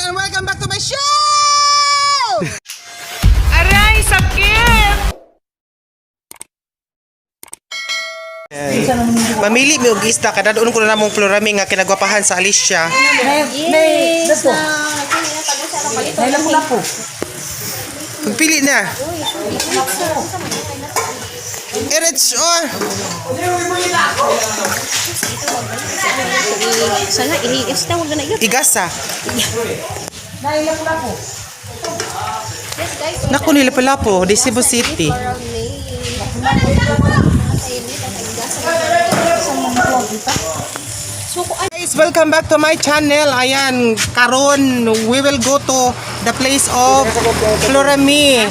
everyone and welcome back to my show! Aray, sakit! Mamili mi og isda kada doon ko na namong Florami nga kinagwapahan sa Alicia. Pagpili na. Erets on. Sana ihigas na, wag na yun. Igasa. Naku nila pala po, di Cebu City. Guys, welcome back to my channel. Ayan, karon we will go to the place of Florami.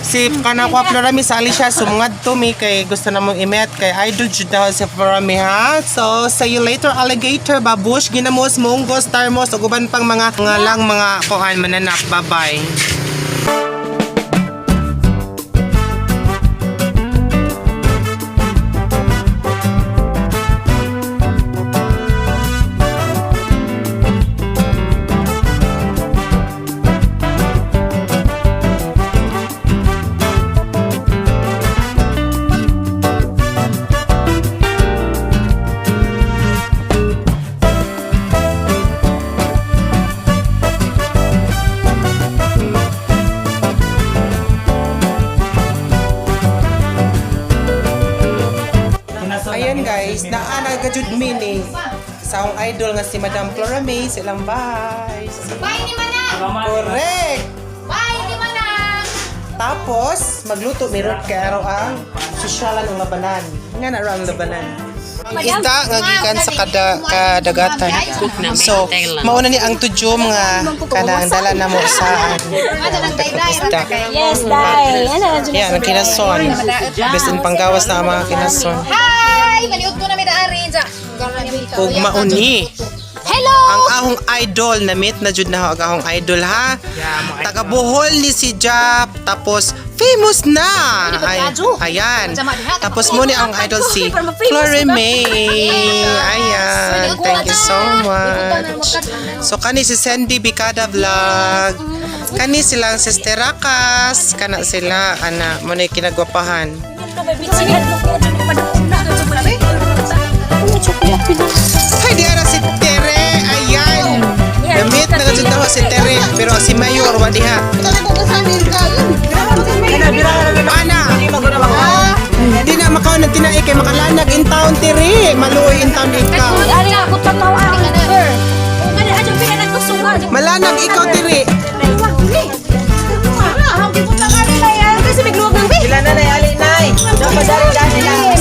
Si kanakwa Florami sa Alicia sumungad to me kay gusto na mong i-met kay idol jud daw si Florami ha. So see you later alligator, babush, ginamos, monggos, tarmos ug uban pang mga lang mga kuan mananak. Bye-bye. Ayan guys, naana gajud mini sa akong idol nga si Madam Florami silang bahay. Bye ni Manang! Correct! Bye ni Manang! Tapos magluto meron kay araw ang sosyalan ng labanan. Nga na ang labanan. Ang isda nga gikan sa kadagatan. So, mauna ni ang tujom nga kanang dala na mo sa isda. Yes, Day! Yan, ang kinason. Bisan panggawas na ang mga kinason. Hi! Maniud ko na may daarin sa... Ug mauni. Hello! Ang ahong idol na meet na jud na ho ang ahong idol ha. Taga Bohol ni si Jap tapos famous na. Ayan. Tapos mo ni ang idol si Florami. Ayan. Thank you so much. So kani si Sandy Bicada Vlog. Kani silang Sister Rakas. Kana sila ana mo ni kinagwapahan. Hay di ara si Tere. Ayan. Damit na gajud daw si Tere pero si Mayor wa diha. Ana. Di na makaw na tinai kay makalanag in town Tere. Maluoy in town ikaw. Ari ako tataw ang sir. Kung ano adyo pinanagtusugan. Malanag ikaw Tere. Kasi may gluwag ng bi. Ilan na nayali, Nay? Dapat dari-dari lang.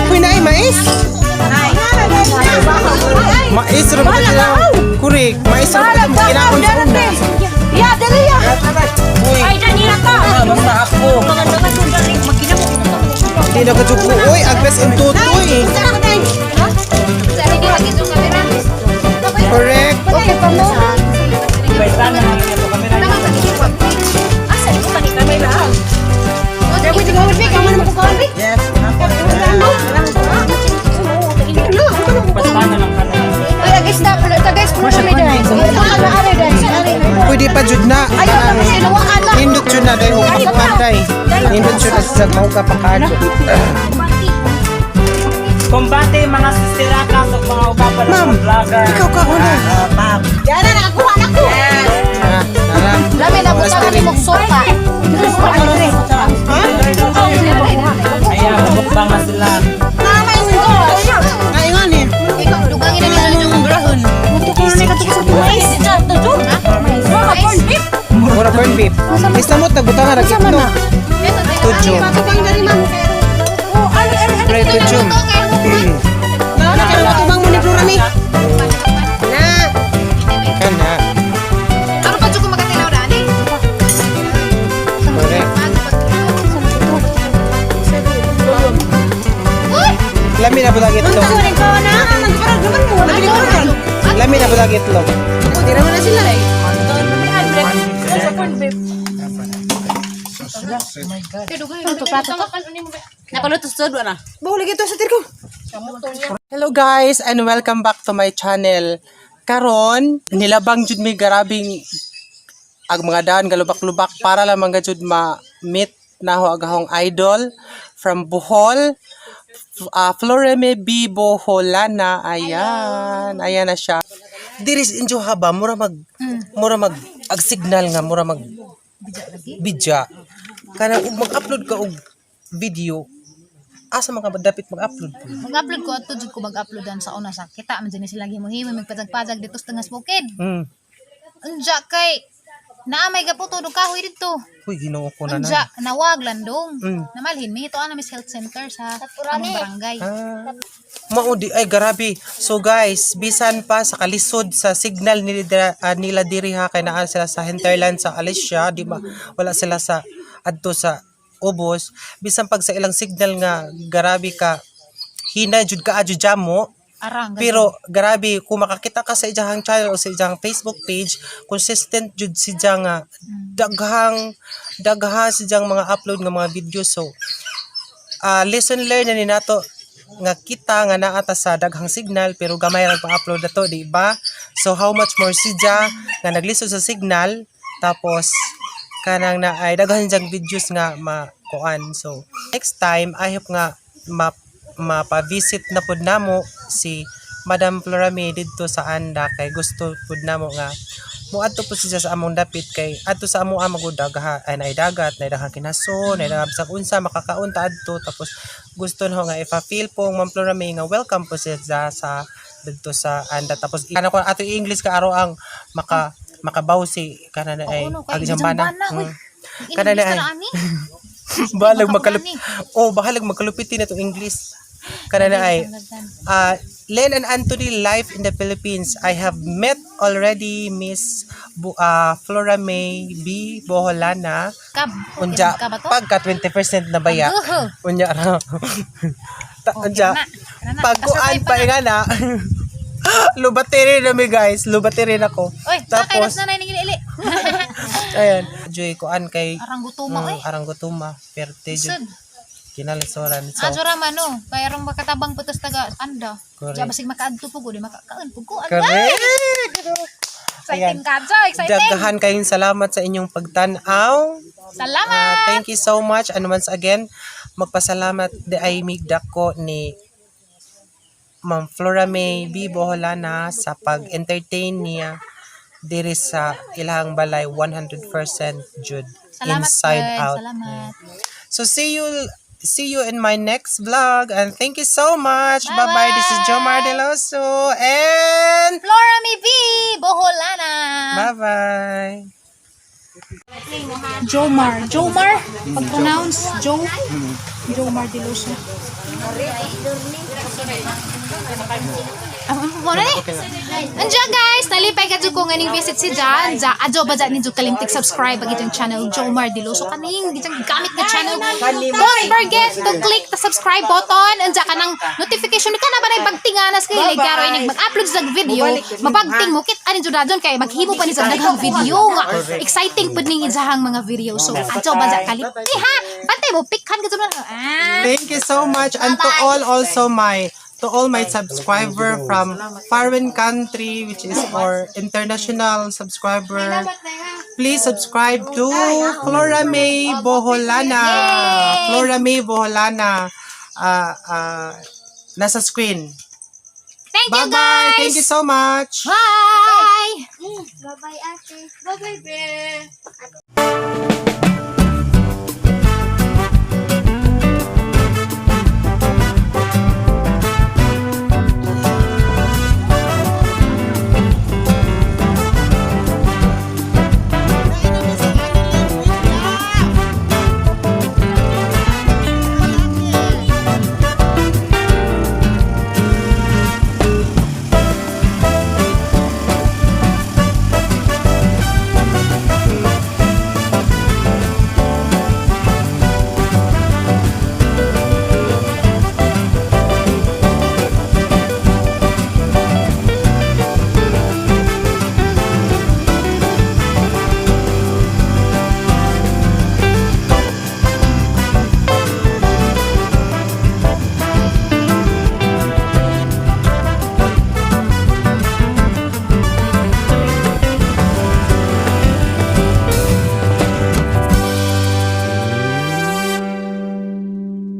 Uy na ay mais. Mais rin ba sila? Kurik. Mais rin ba kinakon sa una? Ya, dali ya. Uy. Ay, dali na ka. Basta ako. Hindi na kajupo. Uy, agres ang tutoy. Correct. Okay pa mo? May sana namin ito kamera. Asa di ko panik kami lang. Dere ko tigawon bi, kamo na magkakaon bi. Yes. Basta na lang kanina. Ay, guys, guys, Pwede pa jud na. ayaw na sinuwaan na. Hindot jud na dahil hukapanday. Hindot jud na sa mahuka pakado. Kumbate mga sisterakas at mga upapan ng Ma'am, vlogger. ikaw ka una. Ma'am. Yan na, nakakuha na ko. Tara. Lami na buta kami mong sopa. Ayan, mukbang na sila. Kaingan eh. Ikaw, dugangin na nila yung brahon. Muto ko na katukos sa mais. Corn beef. Mura corn beef. Isa mo tagbutang nga ragit no. Tujo. Pre tujo. Nakakatubang mo ni Florami. Kana. Ano pa dyan kung makatinaw na, ani? Correct. Uy! Lami na budagit lo. Lami na budagit lo. Tira mo na sila eh. Napaluto sa doon na. Hello guys and welcome back to my channel. Karon nilabang jud mi garabing ag mga daan galubak-lubak para lamang jud ma-meet naho agahong idol from Bohol. Floreme B. Boholana. Ayan na siya. Diris injo haba mura mag ag signal nga mura mag bidya. Kana ug mag-upload ka og video. Asa man ka dapat mag-upload? Mag-upload ko ato jud ko mag-uploadan sa una sa kita man dinhi sila gimuhimo magpazag-pazag dito sa Tangas Bukid. Unja kay naamay gaputo do kahoy dito. Uy, Ginoo ko na. Unja nawag landong. Namalhin mi ito ana mis health center sa among barangay. Maudi ay garabi. So guys, bisan pa sa kalisod sa signal nila diri ha kay naa sila sa hinterland sa Alicia, di ba? Wala sila sa adto sa ubos. Bisan pag sa ilang signal nga garabi ka hina jud ka adyo jamo. Arang. Pero grabe kung makakita ka sa ijahang channel o sa ijahang Facebook page, consistent jud si nga daghang si mga upload nga mga video. So lesson learned na ni nato nga kita nga naa ta sa daghang signal pero gamay ra pa-upload na to, di ba? So how much more si nga naglisod sa signal tapos kanang na ay daghan jang videos nga makuan. So next time I hope nga mapa-visit na pud namo si Madam Florame dito sa Anda kay gusto pud namo nga muadto po siya sa among dapit kay adto sa amo magud dagha ay nay dagat nay daghang kinaso nay daghang sa unsa makakaunta adto tapos gusto nho nga ipa-feel po Ma'am Florame nga welcome po siya sa dito sa Anda tapos ano ko ato English ka aro ang makabaw si kana na ay agjambana kana na ay bahalag magkalupitin na to English. Kana na ay Len and Anthony live in the Philippines. I have met already Miss Flora May B. Boholana. Unja pagka 20% na baya. Unya ra. Unja pagkuan pa nga na. Lubatiri na mi guys. Lubatiri na ko. Tapos na ni gili. Ayan. Joy kuan kay Aranggutuma. Perte jud. Kinalisoran. So, Ajura man no, kaya rong makatabang putos taga Anda. Diya basig makaadto po ko, di makakaon po ko. Correct! Exciting ka, Jo! Exciting! Daghan kayong salamat sa inyong pagtanaw. Salamat! Thank you so much. And once again, magpasalamat di ay migdako ni Ma'am Flora May B. Boholana sa pag-entertain niya diri sa ilang balay 100% jud. Salamat, inside friend. out. Salamat. So see you in my next vlog and thank you so much. Bye-bye. This is Jomar Deloso and Flora May B. Boholana. bye-bye. Jomar. Pag-pronounce, Jomar Deloso. Andiyan guys, nalipay ka dyan ko nganing visit si Jan. Adjo ba dyan ninyo kalimtik subscribe ang itong channel Jomar Deloso kaning itong gamit na channel. Don't forget to click the subscribe button. Andiyan ka ng notification ka na ba na ibagtinganas kayo. Like karo ay mag-upload sa video. Mapagting mo kit anin dyan dyan kay maghimo pa ni sa daghang video nga. Exciting pud ning izahang mga video. So adjo ba dyan kalimtik ha. Bantay mo pikhan ka dyan. Thank you so much and to all my subscriber from foreign country which is our international subscriber. Please subscribe to Flora May Boholana. Flora May Boholana. Nasa screen. Thank you Bye-bye. guys. Thank you so much. Bye. Bye-bye, ate. Bye-bye, bear.